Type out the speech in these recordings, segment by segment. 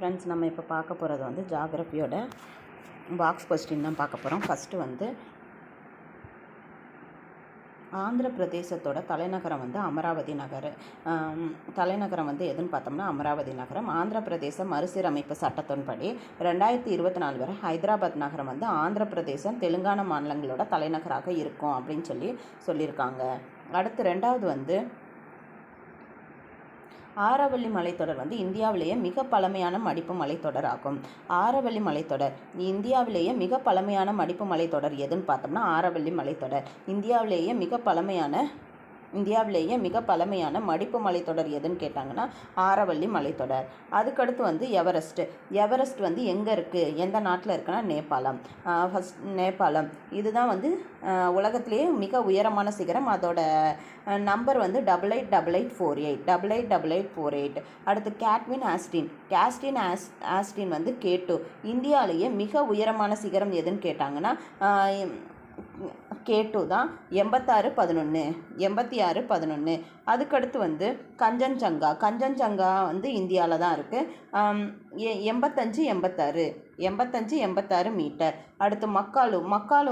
Friends, நம்ம இப்போ பார்க்க போகிறது வந்து ஜாகிரஃபியோட பாக்ஸ் கொஸ்டின் தான் பார்க்க போகிறோம். ஃபஸ்ட்டு வந்து ஆந்திர பிரதேசத்தோட தலைநகரம் வந்து அமராவதி நகரம். தலைநகரம் வந்து எதுன்னு பார்த்தோம்னா அமராவதி நகரம். ஆந்திர பிரதேச மறுசீரமைப்பு சட்டத்தின்படி 2024 வரை ஹைதராபாத் நகரம் வந்து ஆந்திர பிரதேசம் தெலுங்கானா மாநிலங்களோட தலைநகராக இருக்கும் அப்படின்னு சொல்லியிருக்காங்க. அடுத்து ரெண்டாவது வந்து ஆரவல்லி மலைத்தொடர் வந்து இந்தியாவிலேயே மிக பழமையான மடிப்பு மலைத்தொடர் ஆகும். ஆரவல்லி மலைத்தொடர் இந்தியாவிலேயே மிக பழமையான மடிப்பு மலைத்தொடர் எதுன்னு பார்த்தோம்னா ஆரவல்லி மலைத்தொடர். இந்தியாவிலேயே மிக பழமையான மடிப்பு மலைத்தொடர் எதுன்னு கேட்டாங்கன்னா ஆரவல்லி மலைத்தொடர். அதுக்கடுத்து வந்து எவரெஸ்ட் வந்து எங்கே இருக்குது, எந்த நாட்டில் இருக்குன்னா நேபாளம். இதுதான் வந்து உலகத்திலேயே மிக உயரமான சிகரம். அதோட நம்பர் வந்து 8848. அடுத்து கேட்வின் ஆஸ்டின் வந்து K2. இந்தியாவிலேயே மிக உயரமான சிகரம் எதுன்னு கேட்டாங்கன்னா K2 தான். 8611. அதுக்கடுத்து வந்து கஞ்சன்ஜங்கா வந்து இந்தியாவில் தான் இருக்குது. 8586 மீட்டர். அடுத்து மக்காலு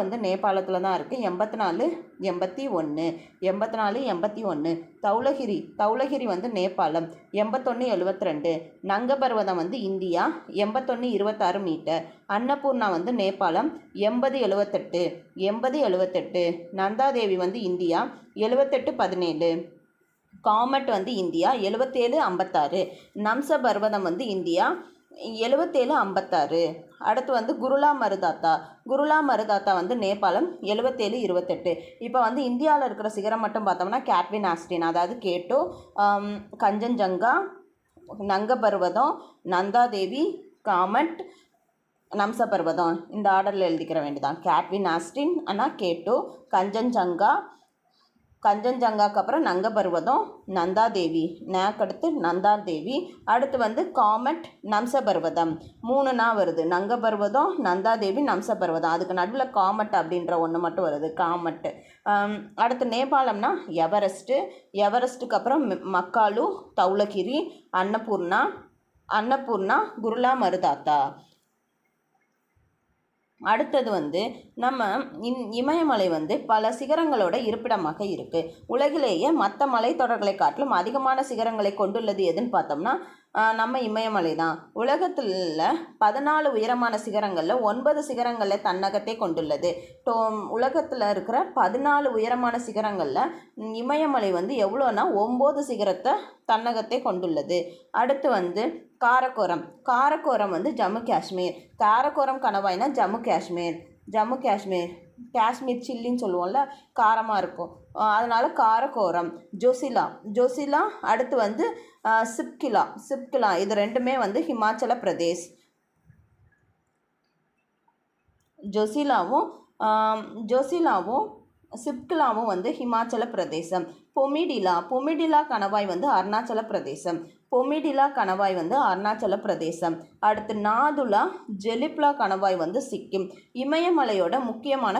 வந்து நேபாளத்தில் தான் இருக்குது. 8481. தௌலகிரி வந்து நேபாளம் 8172. நங்கபர்வதம் வந்து இந்தியா 8126 மீட்டர். அன்னபூர்ணா வந்து நேபாளம் 8078. நந்தாதேவி வந்து இந்தியா 7817. காமெட் வந்து இந்தியா 7756. நம்ச பர்வதம் வந்து இந்தியா 7756. அடுத்து வந்து குருலா மருதாத்தா வந்து நேபாளம் 7728. இப்போ வந்து இந்தியாவில் இருக்கிற சிகரம் மட்டும் பார்த்தோம்னா கேட்வின் ஆஸ்டின், அதாவது K2, கஞ்சன்ஜங்கா, நங்கபர்வதம், நந்தாதேவி, காமெட், நம்ச பர்வதம். இந்த ஆர்டரில் எழுதிக்கிற வேண்டியதான். கேட்வின் ஆஸ்டின் ஆனால் K2, கஞ்சன்ஜங்காக்கு அப்புறம் நங்கபர்வதம், நந்தாதேவி, நேக்கடுத்து நந்தாதேவி. அடுத்து வந்து காமெட், நம்சபர்வதம். 3 வருது. நங்கபர்வதம், நந்தாதேவி, நம்சபர்வதம். அதுக்கு நடுவில் காமெட் அப்படின்ற ஒன்று மட்டும் வருது, காமெட். அடுத்து நேபாளம்னா எவரெஸ்ட்டுக்கு அப்புறம் மக்காலு, தௌலகிரி, அன்னபூர்ணா, குருலா மருதாத்தா. அடுத்தது வந்து நம்ம இமயமலை வந்து பல சிகரங்களோட இருப்பிடமாக இருக்குது. உலகிலேயே மற்ற மலைத்தொடர்களை காட்டிலும் அதிகமான சிகரங்களை கொண்டுள்ளது எதுன்னு பார்த்தோம்னா நம்ம இமயமலை தான். உலகத்தில் 14 உயரமான சிகரங்களில் 9 சிகரங்களில் தன்னகத்தை கொண்டுள்ளது. உலகத்தில் இருக்கிற 14 உயரமான சிகரங்களில் இமயமலை வந்து எவ்வளோனா 9 சிகரத்தை தன்னகத்தை கொண்டுள்ளது. அடுத்து வந்து காரக்கோரம் வந்து ஜம்மு காஷ்மீர். காரக்கோரம் கணவாய்னா ஜம்மு காஷ்மீர். காஷ்மீர் சில்லின்னு சொல்லுவோம்ல, காரமாக இருக்கும், அதனால் காரக்கோரம். ஜொசிலா. அடுத்து வந்து சிப்கிலா. இது ரெண்டுமே வந்து ஹிமாச்சல பிரதேஷ். ஜொசிலாவும் சிப்கிலாவும் வந்து ஹிமாச்சல பிரதேசம். பொமிடிலா கணவாய் வந்து அருணாச்சல பிரதேசம். அடுத்து நாதுலா, ஜெலிப்லா கணவாய் வந்து சிக்கிம். இமயமலையோட முக்கியமான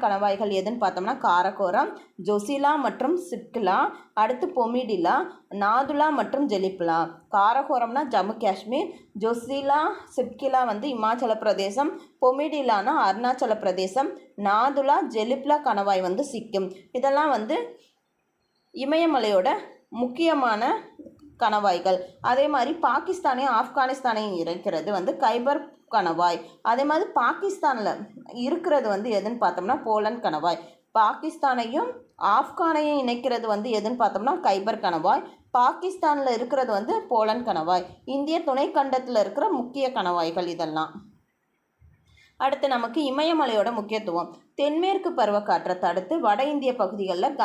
கணவாய்கள் எதுன்னு பார்த்தோம்னா காரக்கோரம், ஜொசிலா மற்றும் சிப்கிலா. அடுத்து பொமிடிலா, நாதுலா மற்றும் ஜெலிப்லா. காரக்கோரம்னா ஜம்மு காஷ்மீர், ஜொசிலா சிப்கிலா வந்து இமாச்சல பிரதேசம், பொமிடிலானா அருணாச்சல பிரதேசம், நாதுலா ஜெலிப்லா கணவாய் வந்து சிக்கிம். இதெல்லாம் வந்து இமயமலையோட முக்கியமான கணவாய்கள். அதே மாதிரி பாகிஸ்தானையும் ஆப்கானிஸ்தானையும் இருக்கிறது வந்து கைபர் கணவாய். அதே மாதிரி பாகிஸ்தானில் இருக்கிறது வந்து எதுன்னு பார்த்தோம்னா போலன் கணவாய். பாகிஸ்தானையும் ஆப்கானையும் இணைக்கிறது வந்து எதுன்னு பார்த்தோம்னா கைபர் கணவாய். பாகிஸ்தானில் இருக்கிறது வந்து போலன் கணவாய். இந்திய துணைக்கண்டத்தில் இருக்கிற முக்கிய கணவாய்கள் இதெல்லாம். அடுத்து நமக்கு இமயமலையோட முக்கியத்துவம். தென்மேற்கு பருவக்காற்றை தடுத்து வட இந்திய பகுதிகளில்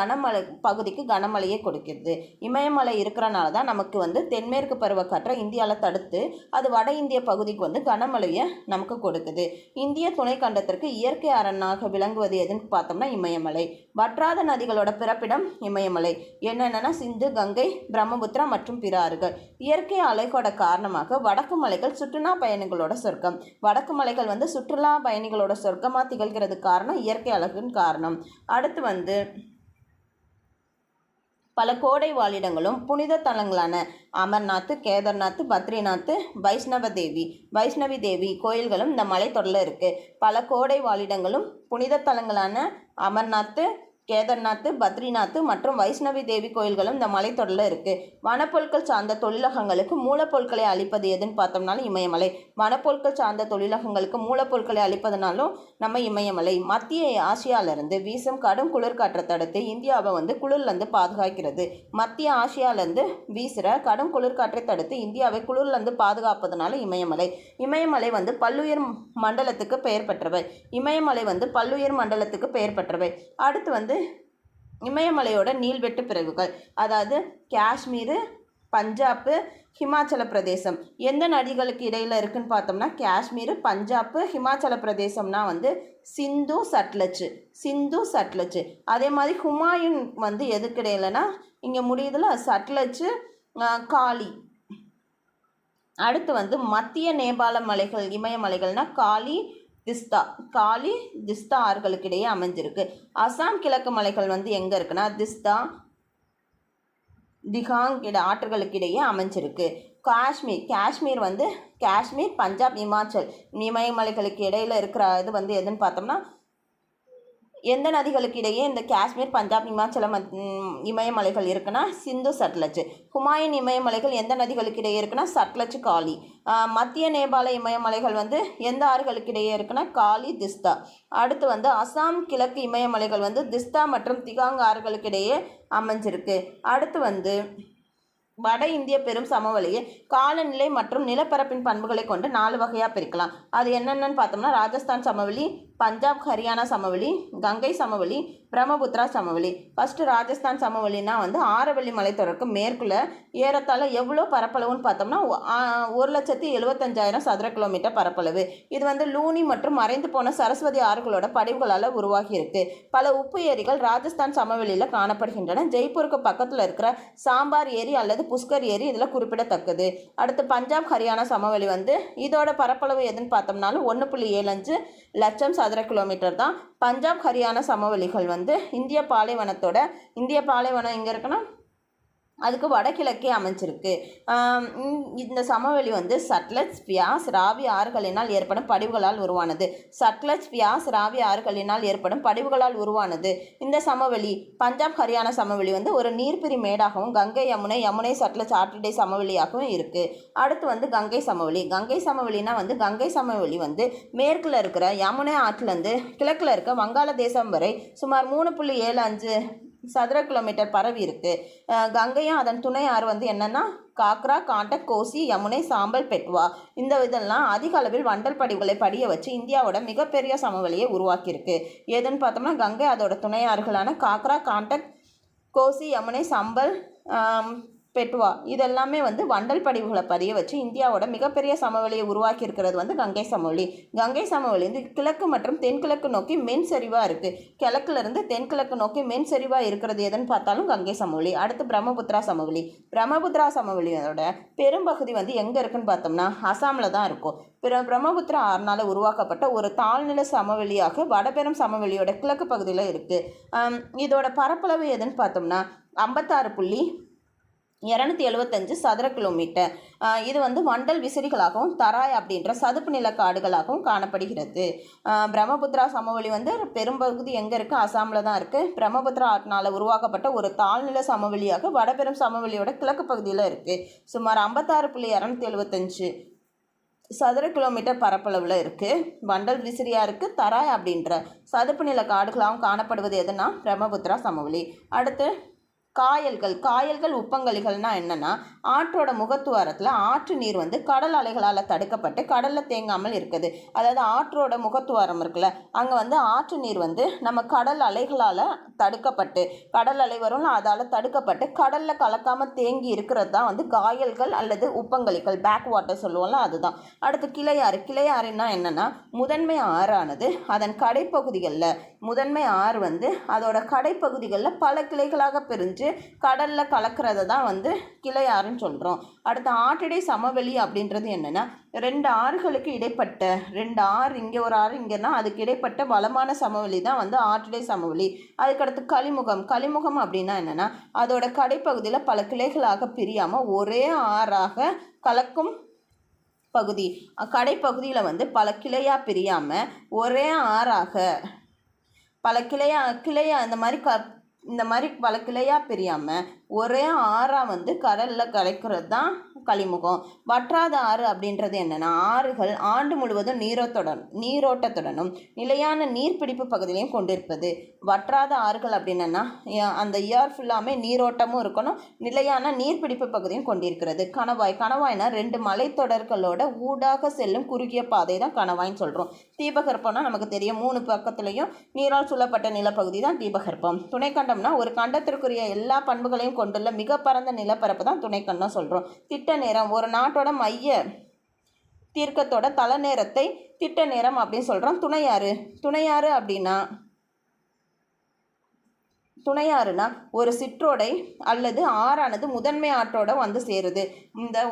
கனமழையை கொடுக்கிறது. இமயமலை இருக்கிறனால தான் நமக்கு வந்து தென்மேற்கு பருவக்காற்றை இந்தியாவில் தடுத்து அது வட இந்திய பகுதிக்கு வந்து கனமழையை நமக்கு கொடுக்குது. இந்திய துணைக்கண்டத்திற்கு இயற்கை அரணாக விளங்குவது எதுன்னு பார்த்தோம்னா இமயமலை. வற்றாத நதிகளோட பிறப்பிடம் இமயமலை. என்னென்னா சிந்து, கங்கை, பிரம்மபுத்திரா மற்றும் பிற ஆறுகள். இயற்கை அலைகோட காரணமாக வடக்கு மலைகள் சுற்றுலா பயணிகளோட சொர்க்கம். வடக்கு மலைகள் வந்து சுற்றுலா பயணிகளோட சொர்க்கமாக திகழ்கிறது காரணம் இயற்கை அழகின் காரணம். அடுத்து வந்து பல கோடை வாழிடங்களும் புனித தலங்களான அமர்நாத், கேதார்நாத், பத்ரிநாத், வைஷ்ணவி தேவி கோயில்களும் இந்த மலைத்தொடரில் இருக்குது. பல கோடை வாழிடங்களும் புனித தலங்களான அமர்நாத், கேதார்நாத், பத்ரிநாத் மற்றும் வைஷ்ணவி தேவி கோயில்களும் இந்த மலைத்தொடரில் இருக்குது. வனப்பொருட்கள் சார்ந்த தொழிலகங்களுக்கு மூலப்பொருட்களை அளிப்பது எதுன்னு பார்த்தோம்னாலும் இமயமலை. வனப்பொருட்கள் சார்ந்த தொழிலகங்களுக்கு மூலப்பொருட்களை அளிப்பதுனாலும் நம்ம இமயமலை. மத்திய ஆசியாவிலிருந்து வீசும் கடும் குளிர்காற்றை தடுத்து இந்தியாவை குளிர்லேருந்து பாதுகாக்கிறது. மத்திய ஆசியாவிலேருந்து வீசுகிற கடும் குளிர்காற்றை தடுத்து இந்தியாவை குளிர்லேருந்து பாதுகாப்பதுனால இமயமலை. இமயமலை பல்லுயிர் மண்டலத்துக்கு பெயர் பெற்றவை. பல்லுயிர் மண்டலத்துக்கு பெயர் பெற்றவை. அடுத்து இமயமலையோட நீள்வெட்டு பிரிவுகள், அதாவது காஷ்மீர், பஞ்சாப், ஹிமாச்சல பிரதேசம். எந்த நதிகளுக்கு இடையில் இருக்குன்னு பார்த்தோம்னா காஷ்மீர், பஞ்சாப், ஹிமாச்சல பிரதேசம்னா சிந்து சட்லஜ். அதே மாதிரி ஹுமாயூன் எதுக்கு இடையிலனா இங்கே முடியுதுல சட்லஜ், காளி. அடுத்து மத்திய நேபாள மலைகள், இமயமலைகள்னா காளி, திஸ்தா ஆறுகளுக்கு இடையே அமைஞ்சிருக்கு. அசாம் கிழக்கு மலைகள் எங்கே இருக்குன்னா திஸ்தா, திகாங் ஆற்றுகளுக்கு இடையே அமைஞ்சிருக்கு. காஷ்மீர், பஞ்சாப், இமாச்சல் இமயமலைகளுக்கு இடையில் இருக்கிற இது எதுன்னு பார்த்தோம்னா எந்த நதிகளுக்கு இடையே இந்த காஷ்மீர், பஞ்சாப், இமாச்சலம் இமயமலைகள் இருக்குன்னா சிந்து சட்லஜ். ஹுமாயூன் இமயமலைகள் எந்த நதிகளுக்கு இடையே இருக்குன்னா சட்லஜ், காளி. மத்திய நேபாள இமயமலைகள் எந்த ஆறுகளுக்கு இடையே இருக்குன்னா காளி, திஸ்தா. அடுத்து அசாம் கிழக்கு இமயமலைகள் திஸ்தா மற்றும் திகாங் ஆறுகளுக்கு இடையே அமைஞ்சிருக்கு. அடுத்து வட இந்திய பெரும் சமவெளியை காலநிலை மற்றும் நிலப்பரப்பின் பண்புகளை கொண்டு 4 வகையாக பிரிக்கலாம். அது என்னென்னு பார்த்தோம்னா ராஜஸ்தான் சமவெளி, பஞ்சாப் ஹரியானா சமவெளி, கங்கை சமவெளி, பிரம்மபுத்திரா சமவெளி. ஃபஸ்ட்டு ராஜஸ்தான் சமவெளினா ஆரவல்லி மலைத்தொடருக்கு மேற்குள்ள ஏறத்தாழ எவ்வளோ பரப்பளவுன்னு பார்த்தோம்னா 1,75,000 சதுர கிலோமீட்டர் பரப்பளவு. இது லூனி மற்றும் மறைந்து போன சரஸ்வதி ஆறுகளோட படிவுகளால் உருவாகி இருக்கு. பல உப்பு ஏரிகள் ராஜஸ்தான் சமவெளியில் காணப்படுகின்றன. ஜெய்ப்பூருக்கு பக்கத்தில் இருக்கிற சாம்பார் ஏரி அல்லது புஷ்கர் ஏரி இதில் குறிப்பிடத்தக்கது. அடுத்து பஞ்சாப் ஹரியானா சமவெளி இதோட பரப்பளவு எதுன்னு பார்த்தோம்னாலும் 1.75 லட்சம் சதுர கிலோமீட்டர் தான். பஞ்சாப் ஹரியானா சமவெளிகள் இந்திய பாலைவனம் எங்கே இருக்குன்னா அதுக்கு வடகிழக்கே அமைஞ்சிருக்கு. இந்த சமவெளி சட்லஜ், பியாஸ், ராவி ஆறுகளினால் ஏற்படும் படிவுகளால் உருவானது. இந்த சமவெளி பஞ்சாப் ஹரியானா சமவெளி ஒரு நீர்பிரி மேடாகவும் கங்கை யமுனை சட்லஜ் ஆற்றிடை சமவெளியாகவும் இருக்குது. அடுத்து கங்கை சமவெளி. கங்கை சமவெளி மேற்கில் இருக்கிற யமுனை ஆற்றிலேருந்து கிழக்கில் இருக்க வங்காளதேசம் வரை சுமார் 3.75 சதுர கிலோமீட்டர் பரவி இருக்கு. கங்கையும் அதன் துணை ஆறு என்னன்னா காக்ரா, காண்டக், கோசி, யமுனை, சாம்பல், பெட்வா. இதெல்லாம் அதிக அளவில் வண்டல் படிவுகளை படிய வச்சு இந்தியாவோட மிகப்பெரிய சமவெளியை உருவாக்கியிருக்கு. எதுன்னு பார்த்தோம்னா கங்கை, அதோட துணை ஆறுகளான காக்ரா, காண்டக், கோசி, யமுனை, சாம்பல், பெட்வா இதெல்லாமே வண்டல் படிவுகளை பதிய வச்சு இந்தியாவோட மிகப்பெரிய சமவெளியை உருவாக்கி இருக்கிறது கங்கை சமவெளி. கங்கை சமவெளி கிழக்கு மற்றும் தென்கிழக்கு நோக்கி மென் சரிவாக இருக்குது. கிழக்குலேருந்து தென்கிழக்கு நோக்கி மென் சரிவாக இருக்கிறது எதுன்னு பார்த்தாலும் கங்கை சமவெளி. அடுத்து பிரம்மபுத்திரா சமவெளியோட பெரும்பகுதி எங்கே இருக்குன்னு பார்த்தோம்னா அசாமில் தான் இருக்கும். பிரம்மபுத்திரா ஆறுனால் உருவாக்கப்பட்ட ஒரு தாழ்நில சமவெளியாக வடபெரும் சமவெளியோட கிழக்கு பகுதியில் இருக்குது. இதோட பரப்பளவு எதுன்னு பார்த்தோம்னா 56,275 சதுர கிலோமீட்டர். இது வண்டல் விசிறிகளாகவும் தராய் அப்படின்ற சதுப்பு நில காடுகளாகவும் காணப்படுகிறது. பிரம்மபுத்திரா சமவெளி பெரும்பகுதி எங்கே இருக்குது? அசாமில் தான் இருக்குது. பிரம்மபுத்திரா ஆற்றினால் உருவாக்கப்பட்ட ஒரு தாழ்நில சமவெளியாக வடபெரும் சமவெளியோட கிழக்கு பகுதியில் இருக்குது. சுமார் 56,275 சதுர கிலோமீட்டர் பரப்பளவில் இருக்குது. வண்டல் விசிறியாக இருக்குது. தராய் அப்படின்ற சதுப்பு நில காடுகளாகவும் காணப்படுவது எதுனா பிரம்மபுத்திரா சமவெளி. அடுத்து காயல்கள் உப்பங்கழிகள்னா என்னென்னா ஆற்றோட முகத்துவாரத்தில் ஆற்று நீர் கடல் அலைகளால் தடுக்கப்பட்டு கடலில் தேங்காமல் இருக்குது. அதாவது ஆற்றோட முகத்துவாரம் இருக்குல்ல, அங்கே ஆற்று நீர் நம்ம கடல் அலைகளால் தடுக்கப்பட்டு, கடல் அலை வரும்ல அதால் தடுக்கப்பட்டு கடலில் கலக்காமல் தேங்கி இருக்கிறது தான் காயல்கள் அல்லது உப்பங்கழிகள், பேக் வாட்டர் சொல்லுவோம்ல அதுதான். அடுத்து கிளையாறுன்னா என்னென்னா முதன்மை ஆறானது அதன் கடைப்பகுதிகளில் முதன்மை ஆறு வந்து அதோட கடைப்பகுதிகளில் பல கிளைகளாக பிரிஞ்சு கடலில் கலக்கிறத தான் வந்து கிளை ஆறுன்னு சொல்கிறோம். அடுத்து ஆற்றிடை சமவெளி அப்படின்றது என்னென்னா, 2 ஆறுகளுக்கு இடைப்பட்ட 2 ஆறு, இங்கே ஒரு ஆறு இங்கேனா அதுக்கு இடைப்பட்ட வளமான சமவெளி தான் வந்து ஆற்றிடை சமவெளி. அதுக்கடுத்து கலிமுகம் அப்படின்னா என்னென்னா, அதோட கடைப்பகுதியில் பல கிளைகளாக பிரியாமல் ஒரே ஆறாக கலக்கும் பகுதி. கடைப்பகுதியில் வந்து பல கிளையாக பிரியாமல் ஒரே ஆறாக பல கிளையா இந்த மாதிரி பல கிளையாக பிரியாமல் ஒரே ஆறாக வந்து கடலில் கலக்கிறது தான் கலிமுகம். வற்றாத ஆறு அப்படின்றது என்னென்னா, ஆறுகள் ஆண்டு முழுவதும் நீரோட்டத்துடனும் நிலையான நீர்பிடிப்பு பகுதியிலையும் கொண்டிருப்பது. வற்றாத ஆறுகள் அப்படின்னா அந்த இயர் ஃபுல்லாமே நீரோட்டமும் இருக்கணும், நிலையான நீர்பிடிப்பு பகுதியும் கொண்டிருக்கிறது. கணவாய்னா 2 மலைத்தொடர்களோட ஊடாக செல்லும் குறுகிய பாதை தான் கணவாய்ன்னு சொல்கிறோம். தீபகற்பம்னா நமக்கு தெரியும், 3 பக்கத்துலேயும் நீரால் சூழப்பட்ட நிலப்பகுதி தான் தீபகற்பம். துணைக்கண்டம்னா ஒரு கண்டத்திற்குரிய எல்லா பண்புகளையும் கொண்டுள்ள மிக பரந்த நிலப்பரப்பு தான் துணைக்கண்டம் சொல்கிறோம். திட்ட நேரம் ஒரு நாட்டோட மைய தீர்க்கத்தோட தல நேரத்தை திட்ட நேரம் அப்படின்னு சொல்கிறோம். துணையாறு அப்படின்னா ஒரு சிற்றோடை அல்லது ஆறானது முதன்மை ஆற்றோட வந்து சேருது. இந்த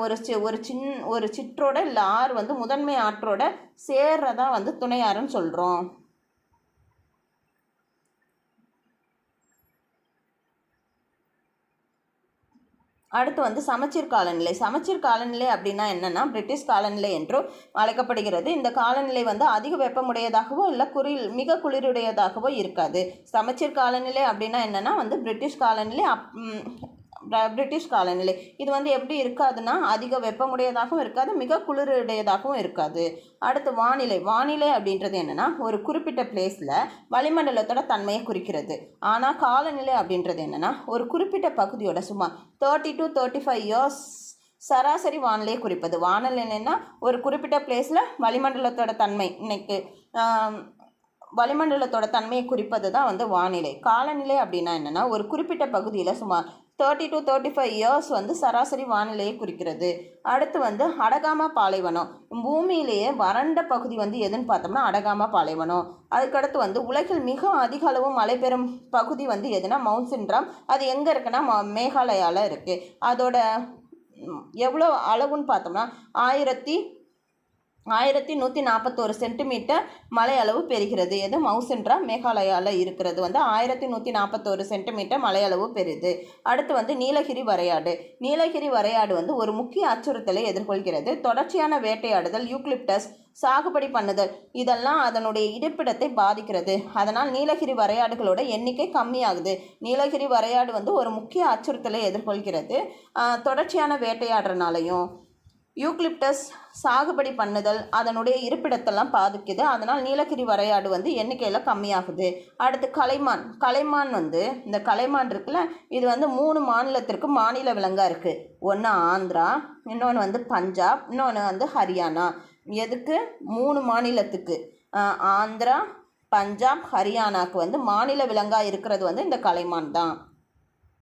ஒரு சிற்றோட இல்லை ஆறு வந்து முதன்மை ஆற்றோட சேர்றதா வந்து துணையாறுன்னு சொல்கிறோம். அடுத்து வந்து சமச்சீர் காலநிலை அப்படின்னா என்னென்னா, பிரிட்டிஷ் காலநிலை என்றும் அழைக்கப்படுகிறது. இந்த காலநிலை வந்து அதிக வெப்பமுடையதாகவோ இல்லை மிக குளிருடையதாகவோ இருக்காது. சமச்சீர் காலநிலை அப்படின்னா என்னென்னா வந்து பிரிட்டிஷ் காலநிலை இது வந்து எப்படி இருக்காதுன்னா, அதிக வெப்பமுடையதாகவும் இருக்காது, மிக குளிருடையதாகவும் இருக்காது. அடுத்து வானிலை அப்படின்றது என்னென்னா, ஒரு குறிப்பிட்ட பிளேஸில் வளிமண்டலத்தோட தன்மையை குறிக்கிறது. ஆனால் காலநிலை அப்படின்றது என்னென்னா, ஒரு குறிப்பிட்ட பகுதியோட சுமார் 30 to 35 years சராசரி வானிலையை குறிப்பது. வானிலைன்னா ஒரு குறிப்பிட்ட பிளேஸில் வளிமண்டலத்தோட தன்மை வளிமண்டலத்தோட தன்மையை குறிப்பது தான் வந்து வானிலை. காலநிலை அப்படின்னா என்னென்னா, ஒரு குறிப்பிட்ட பகுதியில் சுமார் 30 to 35 years வந்து சராசரி வானிலையை குறிக்கிறது. அடுத்து வந்து அடகாமா பாலைவனம். பூமியிலேயே வறண்ட பகுதி வந்து எதுன்னு பார்த்தோம்னா அடகாமா பாலைவனம். அதுக்கடுத்து வந்து உலகில் மிக அதிக அளவு மழை பெறும் பகுதி வந்து எதுனா மவுண்ட் சின்ட்ராம். அது எங்கே இருக்குன்னா மேகாலயாவில் இருக்குது. அதோட எவ்வளோ அளவுன்னு பார்த்தோம்னா 1141 சென்டிமீட்டர் மழை அளவு பெறுகிறது. எது மவுண்ட் சின்ட்ராம் மேகாலயாவில் இருக்கிறது வந்து 1141 சென்டிமீட்டர் மழை அளவு பெறுது. அடுத்து வந்து நீலகிரி வரையாடு வந்து ஒரு முக்கிய அச்சுறுத்தலை எதிர்கொள்கிறது. தொடர்ச்சியான வேட்டையாடுதல், யூக்லிப்டஸ் சாகுபடி பண்ணுதல் இதெல்லாம் அதனுடைய இருப்பிடத்தை பாதிக்கிறது. அதனால் நீலகிரி வரையாடுகளோட எண்ணிக்கை கம்மியாகுது. நீலகிரி வரையாடு வந்து ஒரு முக்கிய அச்சுறுத்தலை எதிர்கொள்கிறது. தொடர்ச்சியான வேட்டையாடுறனாலையும் யூக்லிப்டஸ் சாகுபடி பண்ணுதல் அதனுடைய இருப்பிடத்தெல்லாம் பாதிக்குது. அதனால் நீலகிரி வரையாடு வந்து எண்ணிக்கையில் கம்மியாகுது. அடுத்து கலைமான் வந்து இந்த கலைமான் இருக்குல்ல, இது வந்து 3 மாநிலத்திற்கு மாநில விலங்காக இருக்குது. ஒன்று ஆந்திரா, இன்னொன்று வந்து பஞ்சாப், இன்னொன்று வந்து ஹரியானா. எதுக்கு? 3 மாநிலத்துக்கு, ஆந்திரா, பஞ்சாப், ஹரியானாவுக்கு வந்து மாநில விலங்காக இருக்கிறது வந்து இந்த கலைமான் தான்.